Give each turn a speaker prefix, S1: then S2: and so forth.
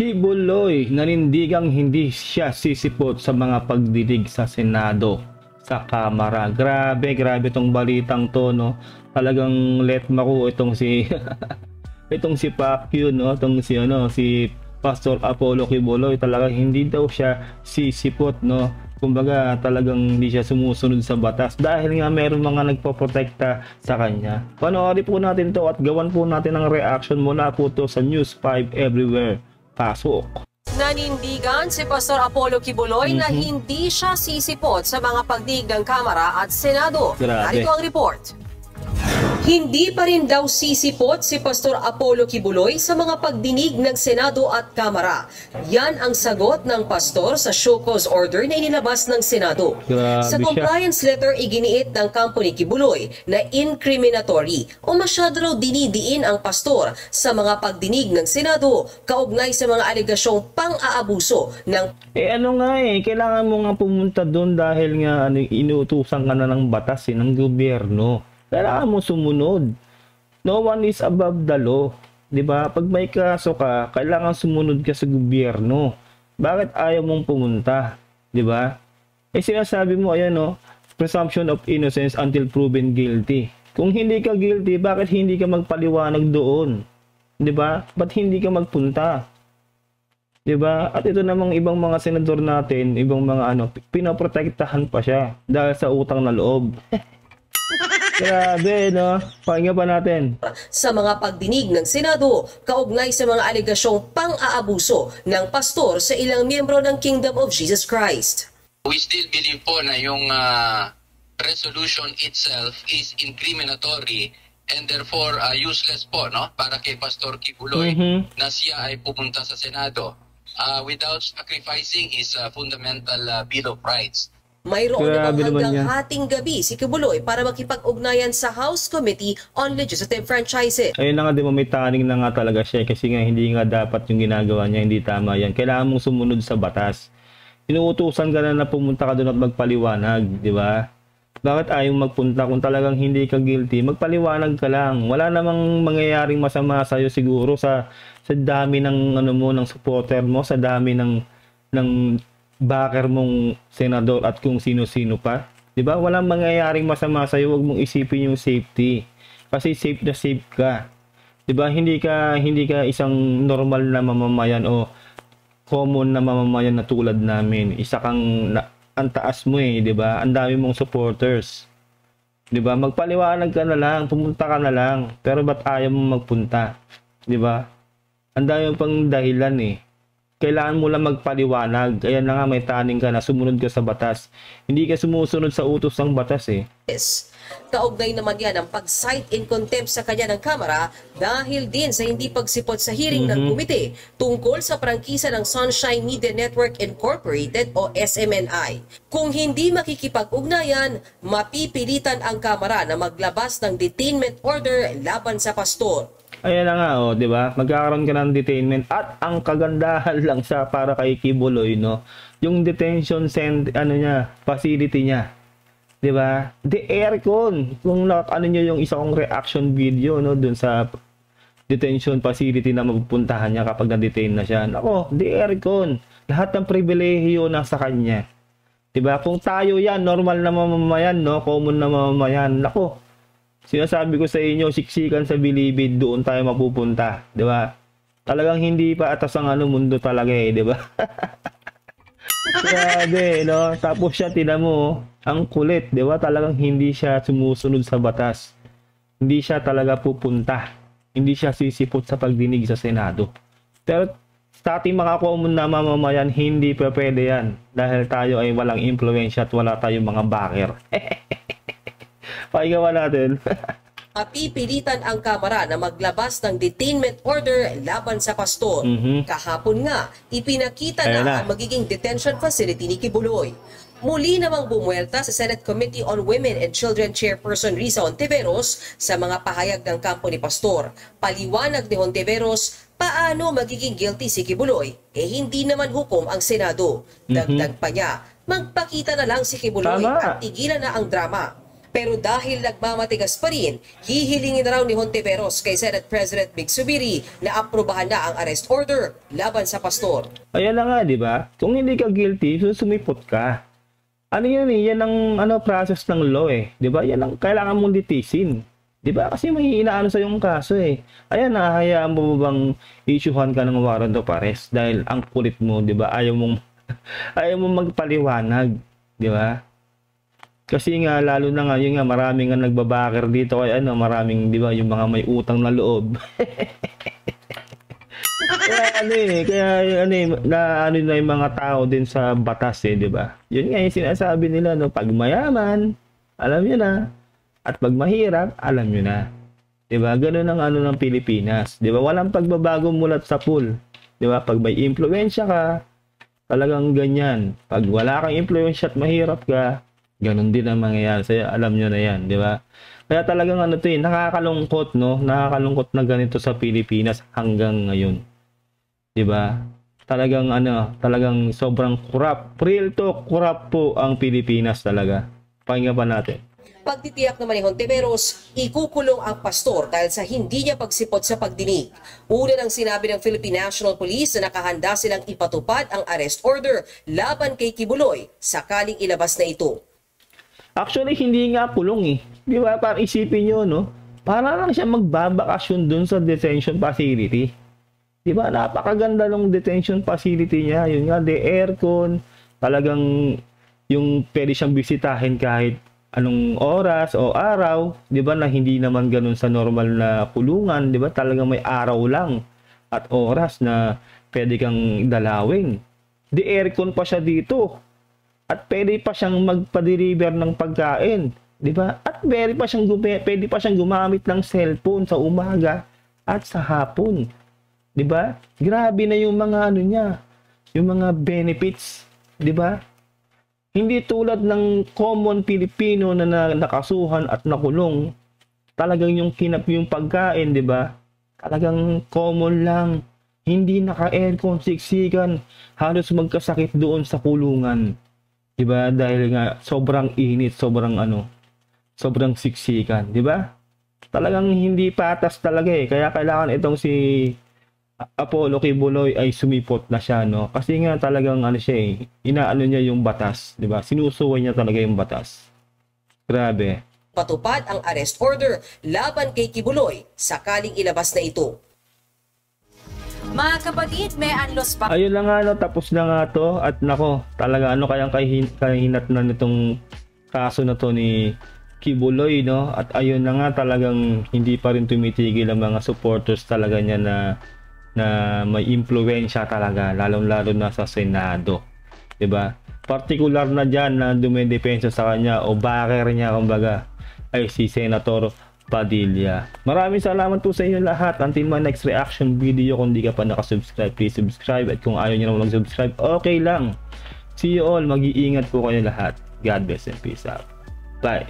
S1: Kibuloy nanindigang hindi siya sisipot sa mga pagdidig sa Senado, sa Kamara. Grabe tong balitang to, no? Talagang let maku itong si itong si Pacquiao, no? Itong si Pastor Apollo Kibuloy, talagang hindi daw siya sisipot, no? Kumbaga talagang hindi siya sumusunod sa batas dahil nga meron mga nagpoprotekta sa kanya. Panoorin po natin to at gawan po natin ang reaction mula po to sa News 5 Everywhere. Pasok.
S2: Nanindigan si Pastor Apollo Kibuloy na hindi siya sisipot sa mga pagdinig ng Kamara at Senado. Narito ang report. Hindi pa rin daw sisipot si Pastor Apollo Kibuloy sa mga pagdinig ng Senado at Kamara. Yan ang sagot ng pastor sa show cause order na inilabas ng Senado. Sa compliance letter, iginiit ng kampo ni Kibuloy na incriminatory o masyado raw dinidiin ang pastor sa mga pagdinig ng Senado kaugnay sa mga alegasyong pang-aabuso ng...
S1: kailangan mo nga pumunta doon dahil nga inuutusan ka na ng batas ng gobyerno. Kailangan mo sumunod. No one is above the law. Diba? Pag may kaso ka, kailangan sumunod ka sa gobyerno. Bakit ayaw mong pumunta? Diba? Sinasabi mo, presumption of innocence until proven guilty. Kung hindi ka guilty, bakit hindi ka magpaliwanag doon? Diba? Ba't hindi ka magpunta? Diba? At ito namang ibang mga senador natin, ibang mga pinaprotektahan pa siya dahil sa utang na loob. Grabe, no? Pakinggan pa natin.
S2: Sa mga pagdinig ng Senado, kaugnay sa mga alegasyong pang-aabuso ng pastor sa ilang miyembro ng Kingdom of Jesus Christ.
S3: We still believe po na yung resolution itself is incriminatory and therefore useless po, no? Para kay Pastor Kibuloy na siya ay pupunta sa Senado without sacrificing his fundamental Bill of Rights.
S2: Mayroon namang hanggang hating gabi si Kibuloy para makipag-ugnayan sa House Committee on Legislative Franchises.
S1: Ayun na nga, di ba, may taning na nga talaga siya kasi nga hindi nga dapat yung ginagawa niya, hindi tama yan. Kailangan mong sumunod sa batas. Inuutusan ka na pumunta ka doon at magpaliwanag, di ba? Bakit ayaw magpunta? Kung talagang hindi ka guilty, magpaliwanag ka lang. Wala namang mangyayaring masama sa'yo siguro sa dami ng ng supporter mo, sa dami ng backer mong senador at kung sino-sino pa. 'Di ba? Walang mangyayaring masama sa iyo, wag mong isipin yung safety. Kasi safe na safe ka. 'Di ba? Hindi ka isang normal na mamamayan o common na mamamayan na tulad namin. Isa kang ang taas mo 'di ba? Ang dami mong supporters. 'Di ba? Magpaliwanag ka na lang, pumunta ka na lang. Pero ba't ayaw mong magpunta? 'Di ba? Ang dami pang dahilan Kailangan mo lang magpaliwanag. Kaya na nga may taning ka na sumunod ka sa batas. Hindi ka sumusunod sa utos ng batas
S2: Yes. Kaugnay naman yan ang pag-cite in contempt sa kanya ng Kamara dahil din sa hindi pagsipot sa hearing ng komite tungkol sa prangkisa ng Sunshine Media Network Incorporated o SMNI. Kung hindi makikipag-ugnayan, mapipilitan ang Kamara na maglabas ng detainment order laban sa pastor.
S1: Ayan na nga, 'di ba? Magkakaroon ka ng detainment at ang kagandahan lang sa para kay Kibuloy, yung detention facility niya. 'Di ba? The aircon. Kung niyo yung isa kong reaction video doon sa detention facility na mapupuntahan niya kapag na-detain na siya. Nako, the aircon. Lahat ng pribilehiyo nasa kanya. 'Di ba? Kung tayo yan, normal na mamamayan, common na mamamayan. Nako. Sinasabi ko sa inyo, siksikan sa bilibid, doon tayo mapupunta, 'di ba? Talagang hindi pa atas ang mundo talaga 'di ba? Grabe, Tapos siya, tinan mo, ang kulit, 'di ba? Talagang hindi siya sumusunod sa batas. Hindi siya talaga pupunta. Hindi siya sisipot sa pagdinig sa Senado. Pero sa ating mga common na mamamayan, hindi pa pwede yan. Dahil tayo ay walang impluwensya at wala tayong mga backer. Pakinggan natin.
S2: Mapipilitan ang Kamara na maglabas ng detainment order laban sa pastor. Kahapon nga, ipinakita na ang magiging detention facility ni Kibuloy. Muli namang bumuelta sa Senate Committee on Women and Children Chairperson Risa Hontiveros sa mga pahayag ng kampo ni Pastor. Paliwanag ni Hontiveros, paano magiging guilty si Kibuloy? Hindi naman hukom ang Senado. Dagdag pa niya, magpakita na lang si Kibuloy at tigilan na ang drama. Pero dahil nagmamatigas pa rin, hihilingin raw ni Hontiveros kay Senate President Mig Zubiri na aprobahan na ang arrest order laban sa pastor.
S1: Ayan na nga, di ba? Kung hindi ka guilty, sumipot ka. Ano yan eh? Yan ang process ng law eh. Di ba? Yan ang kailangan mong litisin. Di ba? Kasi may inaano sa yung kaso eh. Ayan, nahahayaan mo bang issuehan ka ng warrant of arrest dahil ang kulit mo, di ba? Ayaw mong magpaliwanag. Di ba? Kasi nga, lalo na nga, yun nga, maraming nga nagbabakir dito. Kaya maraming, di ba, yung mga may utang na loob. Kaya na yung mga tao din sa batas eh, di ba? Yun nga yung sinasabi nila, no, pag mayaman, alam nyo na. At pag mahirap, alam nyo na. Di ba? Ganun ang ng Pilipinas. Di ba? Walang pagbabago mulat sa pool. Di ba? Pag may impluwensya ka, talagang ganyan. Pag wala kang impluwensya at mahirap ka, ganun din ang mangyayari sa'yo. Alam nyo na yan, di ba? Kaya talagang nakakalungkot, no? Nakakalungkot na ganito sa Pilipinas hanggang ngayon. Di ba? Talagang talagang sobrang corrupt. Real talk, corrupt po ang Pilipinas talaga. Pakinggan pa natin.
S2: Pagtitiyak naman ni Hontiveros, ikukulong ang pastor dahil sa hindi niya pagsipot sa pagdinig. Una nang sinabi ng Philippine National Police na nakahanda silang ipatupad ang arrest order laban kay Quiboloy sakaling ilabas na ito.
S1: Actually, hindi nga kulong eh. Di ba? Para isipin nyo, no? Para lang siya magbabakasyon dun sa detention facility. Di ba? Napakaganda ng detention facility niya. Yun nga, the aircon. Talagang yung pwede siyang bisitahin kahit anong oras o araw. Di ba? Na hindi naman ganun sa normal na kulungan. Di ba? Talagang may araw lang at oras na pwede kang dalawin. The aircon pa siya dito. At pwede pa siyang magpa-deliver ng pagkain, di ba? At pwede pa siyang gumamit ng cellphone sa umaga at sa hapon, di ba? Grabe na yung mga niya, yung mga benefits, di ba? Hindi tulad ng common Pilipino na nakasuhan at nakulong. Talagang yung pagkain, di ba? Talagang common lang. Hindi naka-aircon, siksikan, halos magkasakit doon sa kulungan. Diba? Dahil nga sobrang init, sobrang siksikan, diba? Talagang hindi patas talaga eh. Kaya kailangan itong si Apollo Quiboloy ay sumipot na siya, no? Kasi nga talagang siya eh, inaano niya yung batas, diba? Sinusuway niya talaga yung batas. Grabe.
S2: Patupad ang arrest order laban kay Quiboloy sakaling ilabas na ito. Mga kapatid, may anlos pa.
S1: Ayun lang nga, tapos na nga to. At nako, talaga kayang kahinat na nitong kaso na to ni Quiboloy, no? At ayun na nga, talagang hindi pa rin tumitigil ang mga supporters talaga niya na may impluwensya talaga, lalong-lalo na sa Senado. 'Di ba? Particular na diyan na dumedepensa sa kanya o backer niya kumbaga ay si Senator Padilla. Maraming salamat po sa inyo lahat. Until my next reaction video, kung di ka pa nakasubscribe, please subscribe. At kung ayaw nyo naman mag-subscribe, okay lang. See you all. Mag-iingat po kayo lahat. God bless and peace out. Bye.